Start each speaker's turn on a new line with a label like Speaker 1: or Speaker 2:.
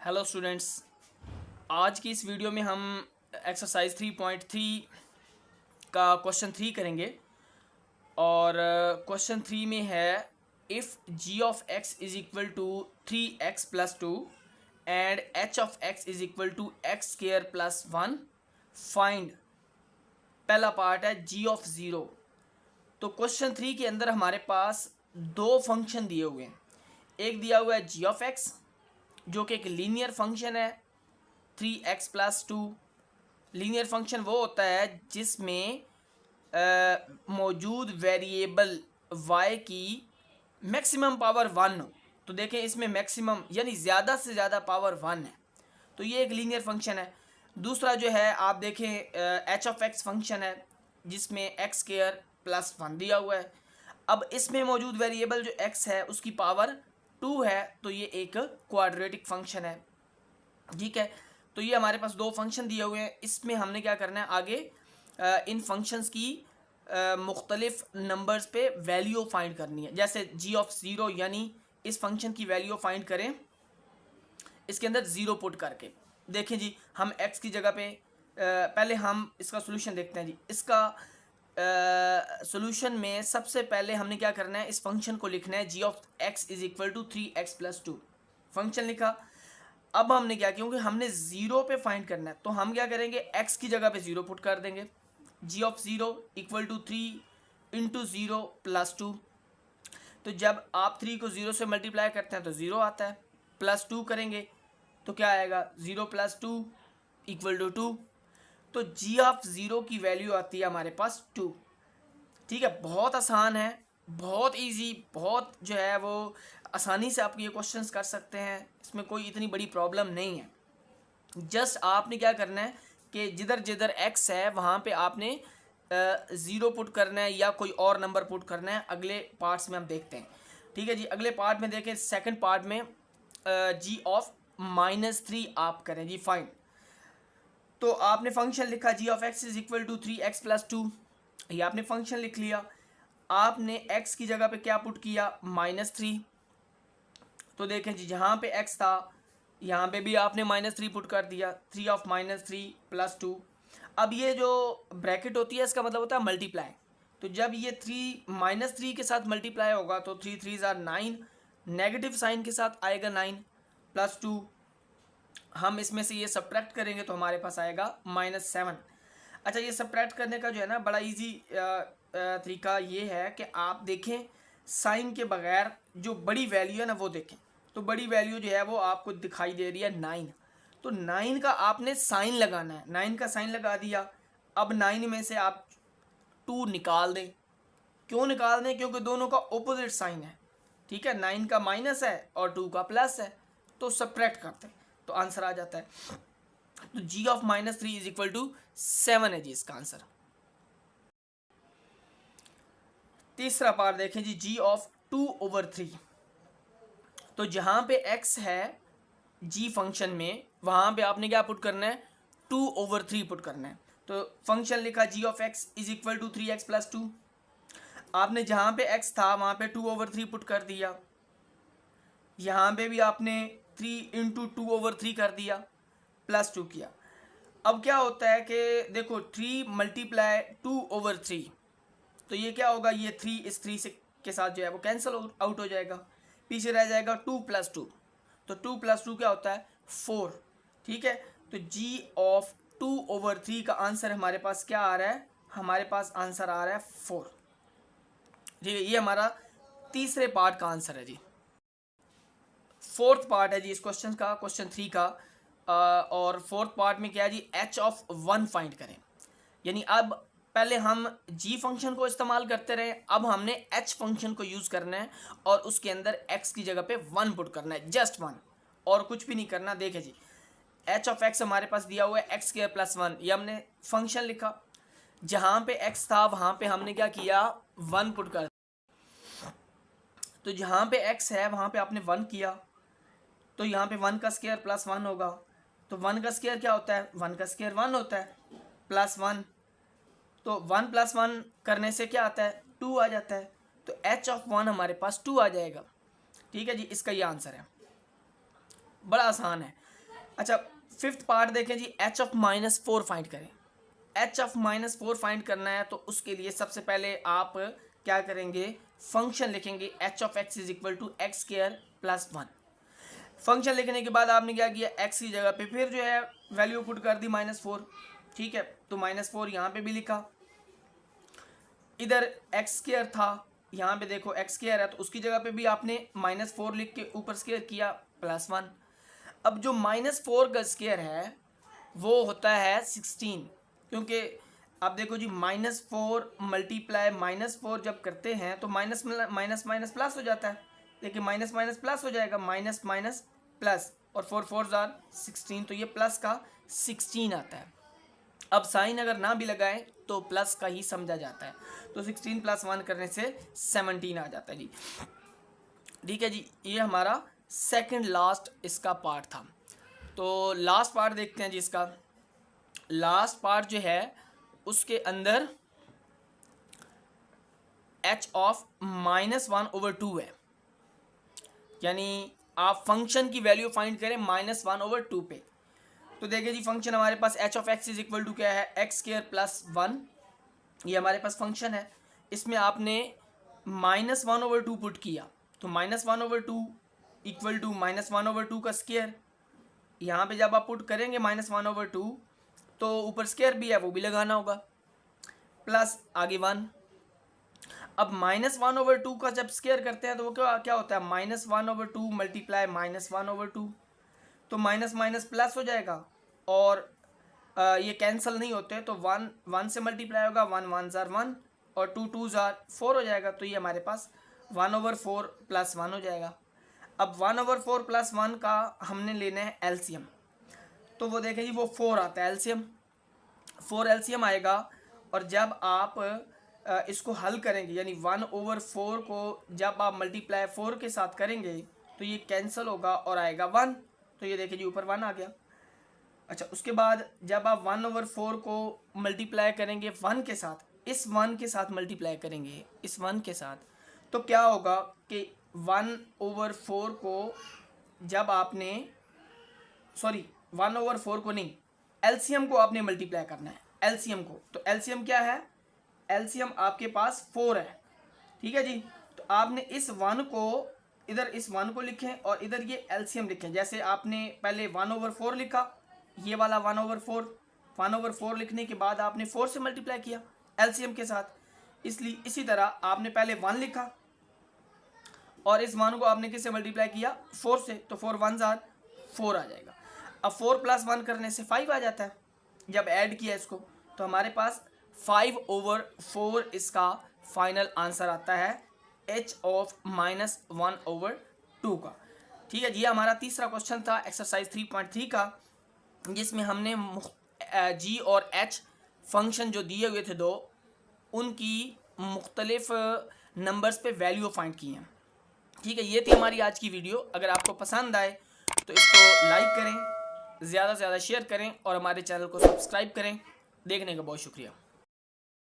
Speaker 1: Hello students, आज की इस वीडियो में हम एक्सरसाइज 3.3 का क्वेश्चन 3 करेंगे। और क्वेश्चन 3 में है if g of x is equal to 3x plus 2 and h of x is equal to x square plus 1 find. पहला पार्ट है g ऑफ 0। तो क्वेश्चन 3 के अंदर हमारे पास दो फंक्शन दिए हुए हैं। एक दिया हुआ है g ऑफ x जो कि एक लीनियर फंक्शन है 3x प्लस 2। लीनियर फंक्शन वो होता है जिसमें मौजूद वेरिएबल y की मैक्सिमम पावर 1 हो। तो देखें इसमें मैक्सिमम यानी ज़्यादा से ज़्यादा पावर 1 है, तो ये एक लीनियर फंक्शन है। दूसरा जो है आप देखें h ऑफ x फंक्शन है जिसमें एक्स स्क्वायर प्लस 1 दिया हुआ है। अब इसमें मौजूद वेरिएबल जो x है उसकी पावर 2 है, तो ये एक क्वाड्रेटिक फंक्शन है। ठीक है, तो ये हमारे पास दो फंक्शन दिए हुए हैं। इसमें हमने क्या करना है, आगे इन फंक्शंस की मुख्तलिफ नंबर्स पे वैल्यू फाइंड करनी है। जैसे g ऑफ 0 यानी इस फंक्शन की वैल्यू फाइंड करें इसके अंदर 0 पुट करके। देखें जी, हम x की जगह पे पहले हम इसका सोल्यूशन देखते हैं जी। इसका सोल्यूशन में सबसे पहले हमने क्या करना है, इस फंक्शन को लिखना है g of x is equal to 3x plus 2। Function लिखा। अब हमने क्या, क्योंकि हमने 0 पे फाइंड करना है तो हम क्या करेंगे, x की जगह पे 0 पुट कर देंगे। g of 0 equal to 3 into 0 plus 2। तो जब आप 3 को 0 से मल्टीप्लाई करते हैं तो 0 आता है। प्लस 2 करेंगे तो क्या आएगा, 0 प्लस 2 इक्वल टू 2। तो g ऑफ 0 की वैल्यू आती है हमारे पास 2। ठीक है, बहुत आसान है, बहुत इजी, बहुत जो है वो आसानी से आप ये क्वेश्चंस कर सकते हैं। इसमें कोई इतनी बड़ी प्रॉब्लम नहीं है। जस्ट आपने क्या करना है कि जिधर जिधर x है वहाँ पे आपने 0 पुट करना है या कोई और नंबर पुट करना है। अगले पार्ट्स में हम देखते हैं। ठीक है जी, अगले पार्ट में देखें, सेकंड पार्ट में g ऑफ -3 आप करें जी फाइन। तो आपने फंक्शन लिखा g of x is equal to 3x plus 2। ये आपने फंक्शन लिख लिया। आपने x की जगह पे क्या पुट किया, -3। तो देखें जी, जहाँ पे x था यहाँ पे भी आपने -3 पुट कर दिया। 3 ऑफ -3 प्लस 2। अब ये जो ब्रैकेट होती है इसका मतलब होता है मल्टीप्लाई। तो जब ये 3 के साथ मल्टीप्लाई होगा तो 3 3 ज़ार 9, नेगेटिव साइन के साथ आएगा 9 प्लस 2। हम इसमें से ये सब्ट्रैक्ट करेंगे तो हमारे पास आएगा -7। अच्छा, ये सब्ट्रैक्ट करने का जो है ना बड़ा इजी तरीका ये है कि आप देखें साइन के बगैर जो बड़ी वैल्यू है ना वो देखें। तो बड़ी वैल्यू जो है वो आपको दिखाई दे रही है 9। तो 9 का आपने साइन लगाना है। 9 का साइन लगा दिया। अब 9 में से आप 2 निकाल दें। क्यों निकाल दें, क्योंकि दोनों का ऑपोजिट साइन है। ठीक है, 9 का माइनस है और 2 का प्लस है, तो सब्ट्रैक्ट करते हैं तो आंसर आ जाता है। तो g of -3 is equal to 7 है जी इसका आंसर। तीसरा पार्ट देखें जी, g ऑफ 2/3। तो जहां पे x है g फंक्शन में वहां पे आपने क्या पुट करना है, 2/3 पुट करना है। तो फंक्शन लिखा g of x is equal to 3x plus 2। आपने जहां पे x था वहां पे 2/3 पुट कर दिया। यहाँ पे भी आपने 3 इंटू 2/3 कर दिया, प्लस 2 किया। अब क्या होता है कि देखो 3 मल्टीप्लाई 2/3, तो ये क्या होगा, ये 3 इस 3 से के साथ जो है वो कैंसिल आउट हो जाएगा। पीछे रह जाएगा 2 प्लस 2। तो 2 प्लस 2 क्या होता है, 4। ठीक है, तो g ऑफ 2/3 का आंसर हमारे पास क्या आ रहा है, हमारे पास आंसर आ रहा है 4। ठीक है, ये हमारा तीसरे पार्ट का आंसर है जी। फोर्थ पार्ट है जी इस क्वेश्चन का, क्वेश्चन 3 का। और फोर्थ पार्ट में क्या है जी, h ऑफ 1 फाइंड करें। यानी अब पहले हम g फंक्शन को इस्तेमाल करते रहे, अब हमने h फंक्शन को यूज़ करना है और उसके अंदर x की जगह पे 1 पुट करना है, जस्ट 1, और कुछ भी नहीं करना। देखें जी, h ऑफ x हमारे पास दिया हुआ है एक्स स्क्वायर प्लस 1। ये हमने फंक्शन लिखा। जहाँ पे x था वहाँ पे हमने क्या किया, 1 पुट कर। तो जहाँ पे x है वहाँ पे आपने 1 किया, तो यहाँ पे 1 का स्क्वायर प्लस 1 होगा। तो 1 का स्क्वायर क्या होता है, 1 का स्क्वायर 1 होता है, प्लस 1। तो 1 प्लस 1 करने से क्या आता है, 2 आ जाता है। तो h ऑफ 1 हमारे पास 2 आ जाएगा। ठीक है जी, इसका ये आंसर है। बड़ा आसान है। अच्छा, फिफ्थ पार्ट देखें जी, एच ऑफ -4 फाइंड करें। एच ऑफ -4 फाइंड करना है तो उसके लिए सबसे पहले आप क्या करेंगे, फंक्शन लिखेंगे h of x is equal to x square plus 1। Function लिखने के बाद आपने क्या किया, एक्स की जगह पे फिर जो है वैल्यू पुट कर दी -4, ठीक है। तो -4 यहाँ पे भी लिखा, इधर एक्स स्क्वायर था, यहाँ पे देखो एक्स स्क्वायर है तो उसकी जगह पे भी आपने -4 लिख के ऊपर स्क्वायर किया +1। अब जो -4 का स्क्वायर है वो होता है 16, क्योंकि अब देखो जी -4 मल्टीप्लाई -4 जब करते हैं तो माइनस माइनस प्लस हो जाता है, देखिए माइनस माइनस प्लस हो जाएगा, माइनस माइनस प्लस, और 4 4 जार 16, तो ये प्लस का 16 आता है। अब साइन अगर ना भी लगाएं तो प्लस का ही समझा जाता है, तो 16 + 1 करने से 17 आ जाता है जी। ठीक है जी, ये हमारा सेकंड लास्ट इसका पार्ट था। तो लास्ट पार्ट देखते हैं जी। इसका लास्ट पार्ट जो है उसके अंदर h ऑफ -1/2 है, यानी आप फंक्शन की वैल्यू फाइंड करें -1/2 पे। तो देखिए जी, फंक्शन हमारे पास h of x is equal to क्या है, एक्स स्क्वायर प्लस 1, ये हमारे पास फंक्शन है। इसमें आपने -1/2 पुट किया, तो -1/2 इक्वल टू -1/2 का स्क्वायर। यहाँ पे जब आप पुट करेंगे -1/2 तो ऊपर स्क्वायर भी है वो भी लगाना होगा, प्लस आगे 1। अब -1/2 का जब स्क्वायर करते हैं तो वो क्या होता है, -1/2 मल्टीप्लाई -1/2, तो माइनस माइनस प्लस हो जाएगा, और ये कैंसिल नहीं होते, तो 1 1 से मल्टीप्लाई होगा, 1 1 जार 1 और 2 2 जार 4 हो जाएगा, तो ये हमारे पास 1/4 + 1 हो जाएगा। अब 1/4 + 1 का हमने लेना है एलसीएम, तो वो देखें जी वो 4 आता है एलसीएम, 4 एलसीएम आएगा। और जब आप इसको हल करेंगे, यानी 1/4 को जब आप मल्टीप्लाई 4 के साथ करेंगे तो ये कैंसिल होगा और आएगा 1, तो ये देखिए जी ऊपर 1 आ गया। अच्छा, उसके बाद जब आप 1/4 को मल्टीप्लाई करेंगे 1 के साथ, इस 1 के साथ मल्टीप्लाई करेंगे इस 1 के साथ, तो क्या होगा कि 1/4 को जब आपने 1/4 को नहीं, एलसीएम को आपने मल्टीप्लाई करना है, एलसीएम को। तो एलसीएम क्या है, एलसीएम आपके पास 4 है, ठीक है जी। तो आपने इस 1 को इधर, इस 1 को लिखें और इधर ये एलसीएम लिखें। जैसे आपने पहले 1/4 लिखा, ये वाला 1/4 लिखने के बाद आपने 4 से मल्टीप्लाई किया एलसीएम के साथ, इसलिए इसी तरह आपने पहले 1 लिखा और इस 1 को आपने किससे मल्टीप्लाई किया, 4 से, तो 4 1 जार 4 आ जाएगा। अब 4 + 1 करने से 5 आ जाता है, जब ऐड किया इसको तो हमारे पास 5/4 इसका फाइनल आंसर आता है h ऑफ -1/2 का। ठीक है, ये हमारा तीसरा क्वेश्चन था एक्सरसाइज 3.3 का, जिसमें हमने g और h फंक्शन जो दिए हुए थे दो, उनकी मुख्तलिफ नंबर्स पे वैल्यू फाइंड की हैं। ठीक है, ये थी हमारी आज की वीडियो। अगर आपको पसंद आए तो इसको लाइक करें, ज़्यादा से ज़्यादा शेयर करें और हमारे चैनल को सब्सक्राइब करें। देखने का बहुत शुक्रिया।